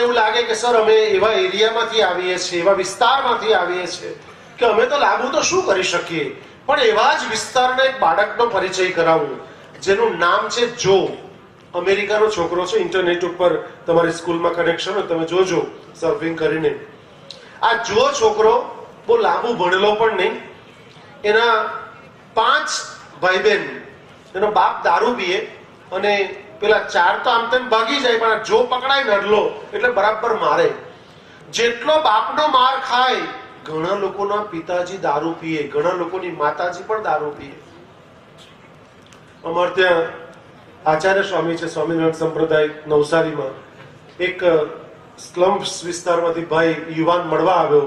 એવું લાગે કે સર અમે એવા એરિયામાંથી આવીએ છીએ, એવા વિસ્તારમાંથી આવીએ છીએ કે અમે તો લાગુ તો શું કરી શકીએ, પણ એવા જ વિસ્તારના એક બાળકનો પરિચય કરાવું જેનું નામ છે જો. અમેરિકાનો છોકરો છે. ઇન્ટરનેટ ઉપર તમારી સ્કૂલમાં કનેક્શન હોય તમે જોજો સર્ફિંગ કરીને. આ જો છોકરો બહુ લાંબુ ભણેલો પણ નહીં. એના 5 ભાઈ બહેન. એનો બાપ દારૂ પીએ અને પેલા 4 તો આમ તેમ ભાગી જાય, પણ જો પકડાય નડલો એટલે બરાબર મારે. જેટલો બાપનો માર ખાય, ઘણા લોકોના પિતાજી દારૂ પીએ, ઘણા લોકોની માતાજી પણ દારૂ પીએ. અમારે ત્યાં આચાર્ય સ્વામી છે, સ્વામિનારાયણ સંપ્રદાય નવસારીમાં. એક સ્લમ વિસ્તારમાંથી ભાઈ યુવાન મળવા આવ્યો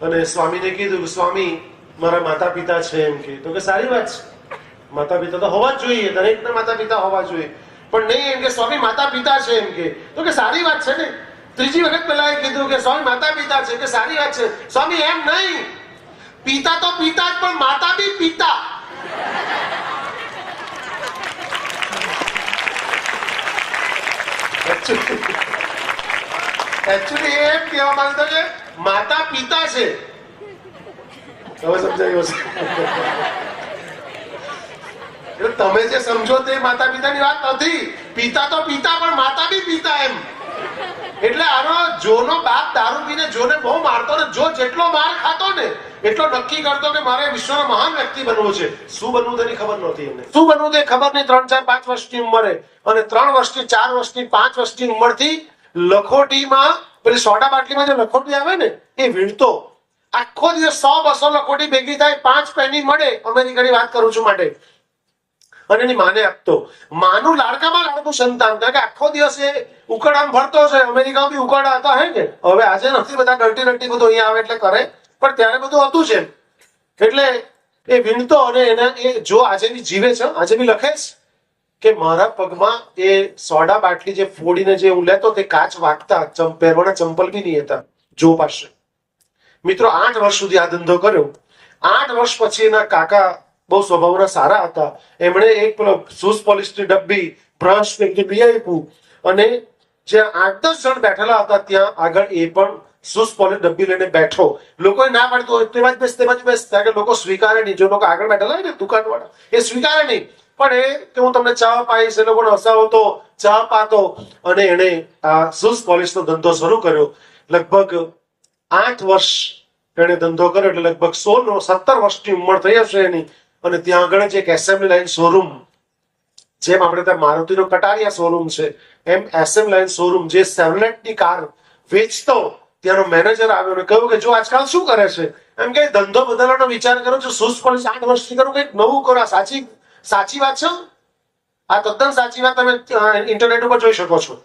અને સ્વામીને કીધું કે સ્વામી મારા માતા પિતા છે એમ કે. તો કે સારી વાત છે, માતા પિતા તો હોવા જ જોઈએ, દરેકના માતા પિતા હોવા જોઈએ, પણ નહીં એમ કે સ્વામી માતા પિતા છે એમ કે. તો કે સારી વાત છે ને. ત્રીજી વખત પેલા કીધું કે સ્વામી માતા પિતા છે, કે સારી વાત છે. સ્વામી એમ નહીં, પિતા તો પિતા જ, પણ માતા બી પિતા. એકચ્યુઅલી એમ કહેવા માંગતો કે માતા પિતા છે. હવે સમજાયું હશે. એટલે તમે જે સમજો તે માતા પિતાની વાત નથી. પિતા તો પિતા, પણ માતા બી પિતા એમ. એટલે આનો જોનો બાપ દારૂ પીને જોને બહુ મારતો ને જો જેટલો માર ખાતો ને એટલો નક્કી કરતો કે મારે વિશ્વનો મહાન વ્યક્તિ બનવું છે. શું બનવું તેની ખબર નહોતી એમને. શું બનવું તે ખબર નહીં. 3, 4, 5 વર્ષની ઉંમરે અને 3 વર્ષની, 4 વર્ષની, 5 વર્ષની ઉંમરથી લખોટીમાં, પેલી સોડા બાટલીમાં જે લખોટી આવે ને એ વીણતો. આખો દિવસ 100-200 લખોટી ભેગી થાય, 5 પેની મળે. અમેરિકાની વાત કરું છું માટે. અને એની માને આપતો. માનું લાડકામાં લાડકું સંતાન. કારણ કે આખો દિવસ એ ઉકળામ ભરતો છે. અમેરિકામાં બી ઉકળા હતા હે કે. હવે આજે નથી, બધા ડર્ટી બધું અહીંયા આવે એટલે કરે, પણ ત્યારે બધું હતું છે. એટલે એ વીણતો અને એને એ જો આજે બી જીવે છે, આજે બી લખે છે કે મારા પગમાં એ સોડા બાટલી જે ફોડીને જે હું લેતો તે કાચ વાગતા, પહેરવાના ચંપલ બી નહીં હતા જો પાસે. મિત્રો 8 વર્ષ સુધી આ ધંધો કર્યો. 8 વર્ષ પછી એના કાકા બહુ સ્વભાવના સારા હતા. એમણે એક પેલો શૂઝ પોલિશની ડબ્બી, બ્રશ લઈ આપ્યું અને જે 8-10 જણ બેઠેલા હતા ત્યાં આગળ એ પણ શૂઝ પોલિશ ડબ્બી લઈને બેઠો. લોકોએ ના પાડતું હોય તેમાં જ બેસ, તેમાં જ બેસ, કારણ કે લોકો સ્વીકારે નહીં. જો લોકો આગળ બેઠેલા હોય ને દુકાનવાળા, એ સ્વીકારે નહીં. પણ એ કે હું તમને ચા પાઈશ, એ લોકોને હસાવતો, ચા પાતો અને એને આ શૂઝ પોલિશનો ધંધો શરૂ કર્યો. લગભગ 8 વર્ષ એને ધંધો કર્યો એટલે લગભગ 16-17 વર્ષની ઉંમર થઈ હશે એની. અને ત્યાં આગળ જ એક એસેમ્બલી લાઈન શોરૂમ, જેમ આપણે ત્યાં મારુતિનો કટારિયા શોરૂમ છે એમ એસેમ્બલી લાઈન શોરૂમ, જે સેવલેટની કાર વેચતો, ત્યાંનો મેનેજર આવ્યો અને કહ્યું કે જો આજકાલ શું કરે છે એમ કે ધંધો બદલવાનો વિચાર કરો છો, શૂઝ પોલિશ 8 વર્ષથી કરું, કંઈક નવું કરો. સાચી વાત છે. આ તદ્દન સાચી વાત. તમે ઇન્ટરનેટ ઉપર જોઈ શકો છો.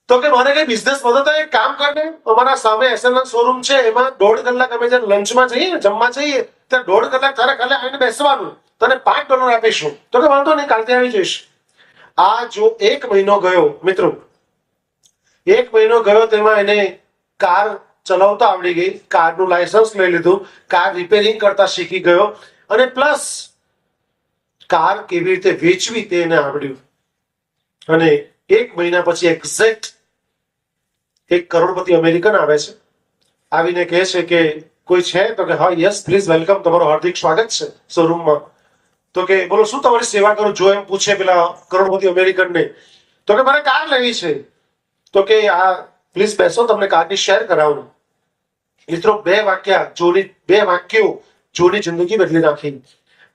તો કે મને કઈ બિઝનેસ બદલતો એક કામ કરને, અમારા સામે એસએમએલ શોરૂમ છે, એમાં 1.5 કલાક અમે જ્યારે લંચમાં જઈએ ને, જમવા જઈએ ત્યારે 1.5 કલાક તારે ખાલી આવીને બેસવાનું, તને $5 આપીશું. તો કે વાંધો નહીં, કાલથી આવી જઈશ. આ જો 1 મહિનો ગયો મિત્રો, 1 મહિનો ગયો તેમાં એને કાર ચલાવતા આવડી ગઈ, કારનું લાયસન્સ લઈ લીધું, કાર રિપેરિંગ કરતા શીખી ગયો અને પ્લસ કાર કેવી રીતે વેચવી તે એને આવડ્યું. અને 1 મહિના પછી એક્ઝેક્ટ એક કરોડપતિ અમેરિકન આવે છે. આવીને કહે છે કે કોઈ છે? તો કે હા, યસ પ્લીઝ વેલકમ, તમારું હાર્દિક સ્વાગત છે શોરૂમમાં. તો કે બોલો શું તમારી સેવા કરું? જો એમ પૂછે પેલા કરોડપતિ અમેરિકનને. તો કે મારે કાર લેવી છે. તો કે આ પ્લીઝ બેસો, તમને કારની શેર કરાવું. મિત્રો 2 વાક્યો જોની જિંદગી બદલી નાખી.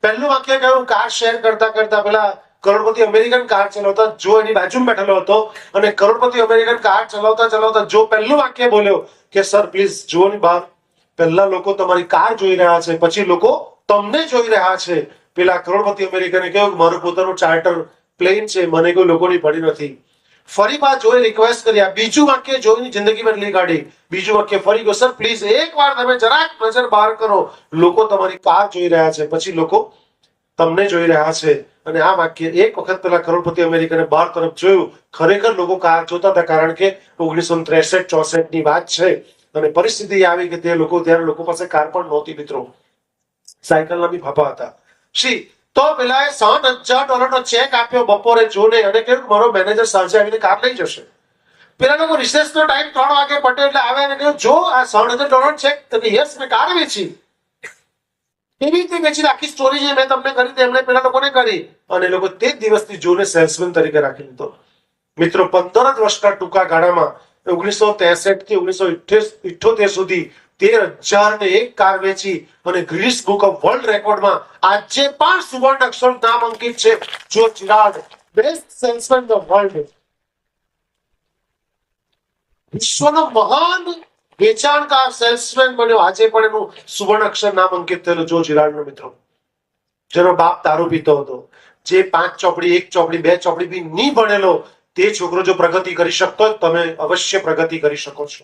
પહેલું વાક્ય કહ્યું કાર શેર કરતા કરતા પેલા કરોડપતિ અમેરિકન કાર ચલાવતા જો એની બાજુમાં બેઠેલો હતો અને કરોડપતિ અમેરિકન કાર ચલાવતા જો પહેલું વાક્ય બોલ્યો કે સર પ્લીઝ જુઓ ની બહાર, પહેલા લોકો તમારી કાર જોઈ રહ્યા છે, પછી લોકો તમને જોઈ રહ્યા છે. પેલા કરોડપતિ અમેરિકને કહ્યું મારું પોતાનું ચાર્ટર પ્લેન છે, મને કોઈ લોકોની પડી નથી. ફરી પાછ જોઈ રિક્વેસ્ટ કર્યા. બીજું વાક્ય જોઈને જિંદગી બદલી કાઢી. બીજું વાક્ય ફરી ગયો સર પ્લીઝ એકવાર તમે જરાક નજર બહાર કરો, લોકો તમારી કાર જોઈ રહ્યા છે, પછી લોકો તમને જોઈ રહ્યા છે. અને આ વાક્ય એક વખત પેલા કરોડપતિ અમેરિકને બહાર તરફ જોયું. ખરેખર લોકો કાર જોતા હતા, કારણ કે 1963-64 ની વાત છે અને પરિસ્થિતિ આવી કે તે લોકો ત્યારે લોકો પાસે કાર પણ નહોતી મિત્રો, સાયકલના બી ફાફા હતા. તો પેલા $7,000 ચેક આપ્યો બપોરે જોને અને કહ્યું મારો મેનેજર સાંજે આવીને કાર લઈ જશે. પેલા લોકો રિસેસનો ટાઈમ 3 વાગે પટે એટલે આવે અને કહ્યું જો આ સળનજર ડોનટ છે તો કે યસ મેં કાર વેચી. એવી રીતે વેચી આખી સ્ટોરી જે મેં તમને કરી એમણે પેલા લોકોને કરી અને લોકો તે જ દિવસથી જોને સેલ્સમેન તરીકે રાખી લીધો. મિત્રો 15 જ વર્ષના ટૂંકા ગાળામાં 1963 થી 1978 સુધી 13,001 કાર વેચી અને ગિનિસ બુક ઓફ વર્લ્ડ રેકોર્ડમાં આજે પણ સુવર્ણ અક્ષર નામ અંકિત છે. જો Chirag best salesman the world, વિશ્વનો મહાન વેચાણકાર સેલ્સમેન બન્યો. આજે પણ એનું સુવર્ણ અક્ષર નામ અંકિત થયેલું જો ચિરાગનો. મિત્રો જેનો બાપ દારૂ પીતો હતો, જે 5 ચોપડી 1 ચોપડી 2 ચોપડી બી નહીં ભણેલો, તે છોકરો જો પ્રગતિ કરી શકતો હોય તમે અવશ્ય પ્રગતિ કરી શકો છો.